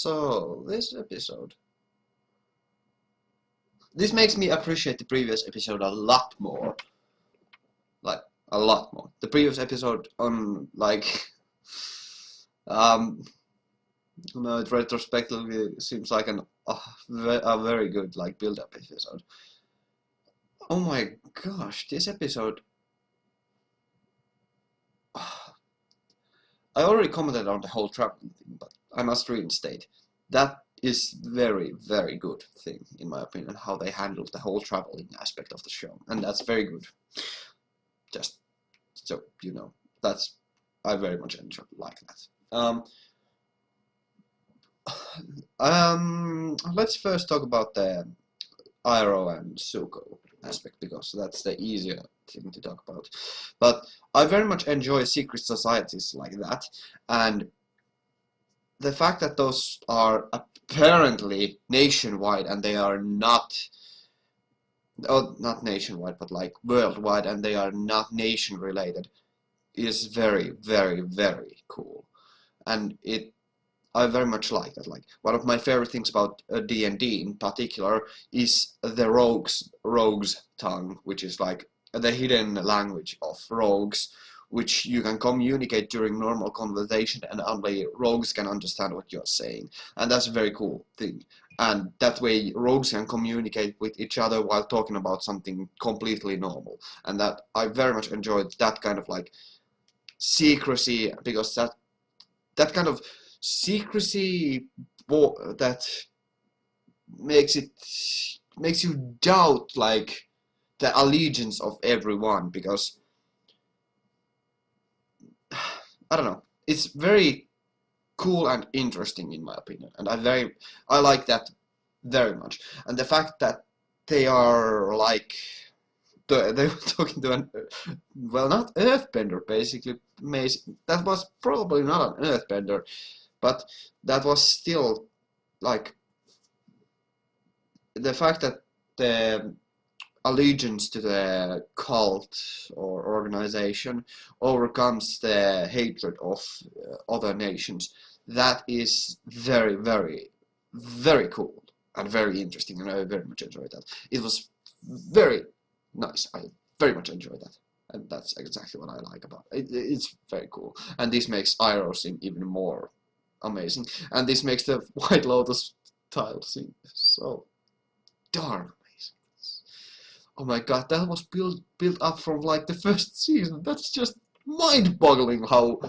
So, this makes me appreciate the previous episode a lot more. Like, a lot more. The previous episode on, like, it retrospectively seems like a very good, like, build-up episode. Oh my gosh, this episode... I already commented on the whole traveling thing, but I must reinstate. That is very, very good thing, in my opinion, how they handled the whole traveling aspect of the show. And that's very good. Just so you know, I very much like that. Let's first talk about the Iroh and Zuko aspect, because that's the easier thing to talk about. But I very much enjoy secret societies like that, and the fact that those are apparently nationwide and they are not nationwide, but like worldwide, and they are not nation related is very, very, very cool. And I very much like that. Like, one of my favorite things about D&D in particular is the rogues tongue, which is like the hidden language of rogues, which you can communicate during normal conversation, and only rogues can understand what you're saying. And that's a very cool thing. And that way rogues can communicate with each other while talking about something completely normal. And that I very much enjoyed that kind of like secrecy, because that kind of secrecy that makes you doubt like the allegiance of everyone, because I don't know, it's very cool and interesting in my opinion, and I like that very much. And the fact that they are like they were talking to an not earthbender, basically. That was probably not an earthbender, but that was still like the fact that the allegiance to the cult or organization overcomes the hatred of other nations. That is very, very, very cool and very interesting, and I very much enjoyed that. It was very nice. I very much enjoyed that, and that's exactly what I like about it. It's very cool, and this makes Iroh seem even more amazing, and this makes the White Lotus tile seem so darn amazing. Oh my god, that was built up from like the first season. That's just mind-boggling how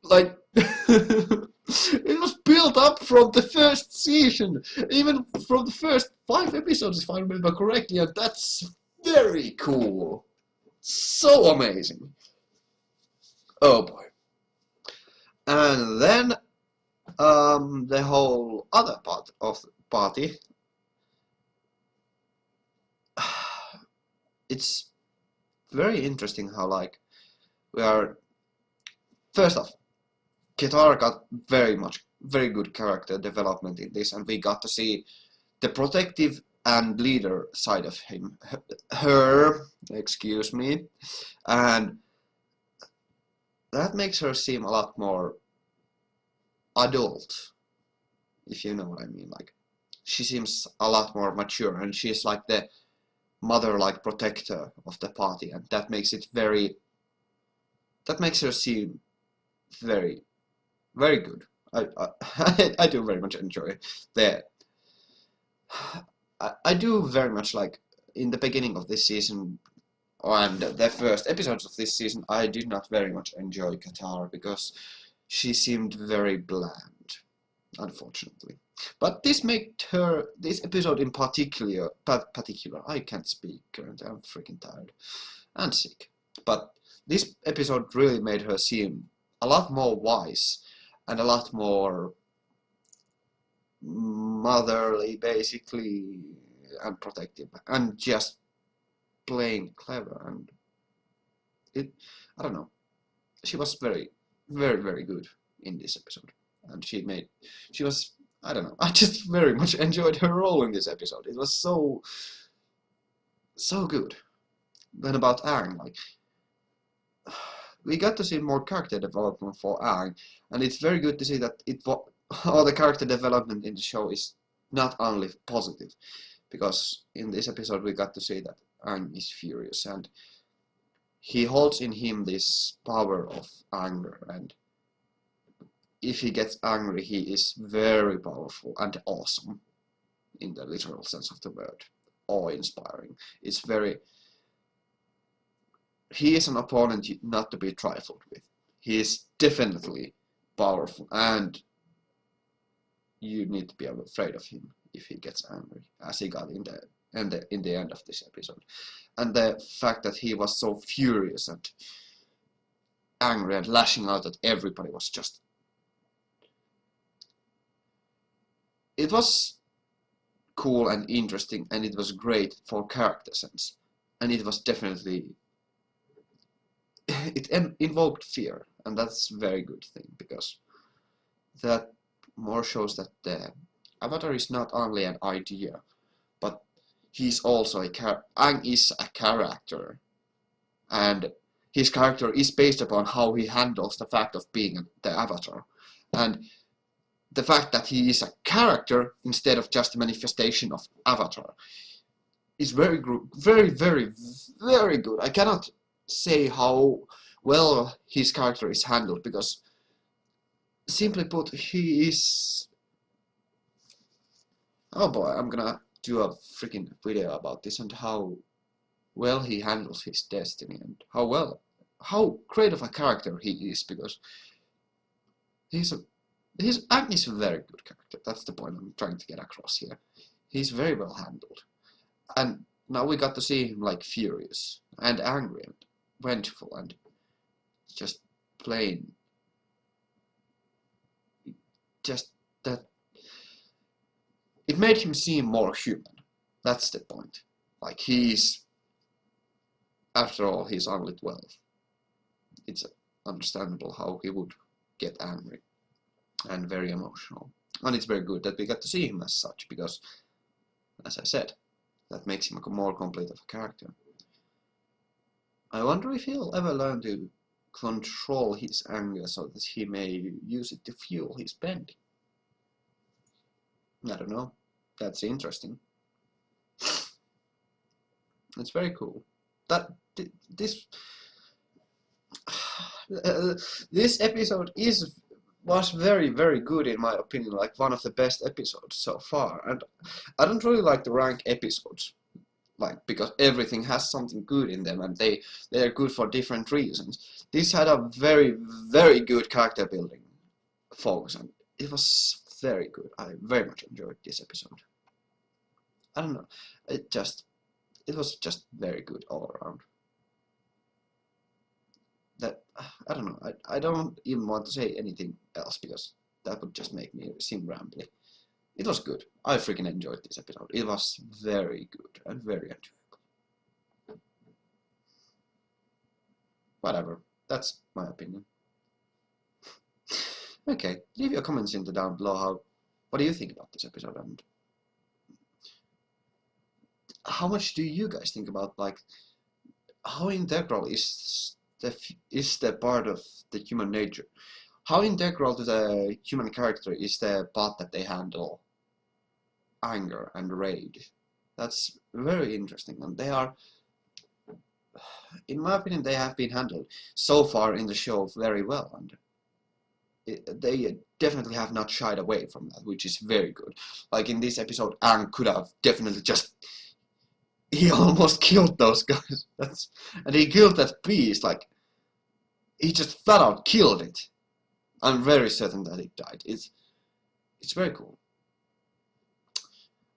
like it was built up from the first season, even from the first 5 episodes, if I remember correctly, and that's very cool. So amazing. Oh boy. And then the whole other part of the party, it's very interesting how like we are, first off, Kitara got very good character development in this, and we got to see the protective and leader side of her, excuse me, and that makes her seem a lot more adult, if you know what I mean. Like, she seems a lot more mature, and she's like the mother-like protector of the party, and that makes her seem very, very good. I do very much enjoy that. I do very much like in the beginning of this season and the first episodes of this season, I did not very much enjoy Kitara because she seemed very bland, unfortunately. But this episode in particular, I can't speak currently, I'm freaking tired and sick. But this episode really made her seem a lot more wise and a lot more motherly, basically, and protective, and just plain clever. And I don't know, she was very, very, very good in this episode, and she was, I don't know, I just very much enjoyed her role in this episode. It was so good. Then about Aang, like, we got to see more character development for Aang, and it's very good to see that all the character development in the show is not only positive, because in this episode we got to see that Aang is furious and he holds in him this power of anger, and if he gets angry he is very powerful and awesome in the literal sense of the word. Awe-inspiring. It's very... He is an opponent not to be trifled with. He is definitely powerful, and you need to be afraid of him if he gets angry, as he got in the end of this episode. And the fact that he was so furious and angry and lashing out at everybody was just... It was cool and interesting, and it was great for character sense, and it was definitely... It invoked fear, and that's a very good thing, because that more shows that the Avatar is not only an idea, but he's also Aang is a character, and his character is based upon how he handles the fact of being the Avatar, and the fact that he is a character instead of just a manifestation of Avatar is very good, very good. I cannot say how well his character is handled, because simply put, he is... Oh boy, I'm gonna do a freaking video about this and how well he handles his destiny and how great of a character he is, because Aang is a very good character. That's the point I'm trying to get across here. He's very well handled, and now we got to see him like furious and angry and vengeful and just plain, just that it made him seem more human. That's the point. Like, he's, after all, he's only 12. It's understandable how he would get angry and very emotional, and it's very good that we got to see him as such, because, as I said, that makes him a more complete of a character. I wonder if he'll ever learn to control his anger so that he may use it to fuel his bending. I don't know. That's interesting. It's very cool. This episode was very good in my opinion, like one of the best episodes so far. And I don't really like to rank episodes, like, because everything has something good in them, and they are good for different reasons. This had a very good character building focus, and it was very good. I very much enjoyed this episode. I don't know, it was just very good all around. That, I don't know, I don't even want to say anything else, because that would just make me seem rambly. It was good. I freaking enjoyed this episode. It was very good and very enjoyable. Whatever, that's my opinion. Okay, leave your comments in the down below. What do you think about this episode, and how much do you guys think about, like, how integral is the part of the human nature? How integral to the human character is the part that they handle anger and rage? That's very interesting, and they are, in my opinion, they have been handled so far in the show very well, and they definitely have not shied away from that, which is very good. Like in this episode, Aang could have definitely just... He almost killed those guys. And he killed that beast, like, he just flat out killed it. I'm very certain that it died. It's very cool.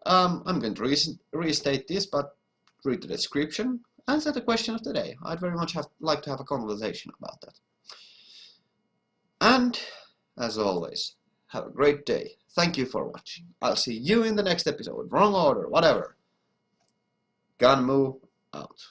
I'm going to restate this, but read the description, answer the question of the day. I'd very much like to have a conversation about that. And, as always, have a great day. Thank you for watching. I'll see you in the next episode. Wrong order, whatever. Gunmu out.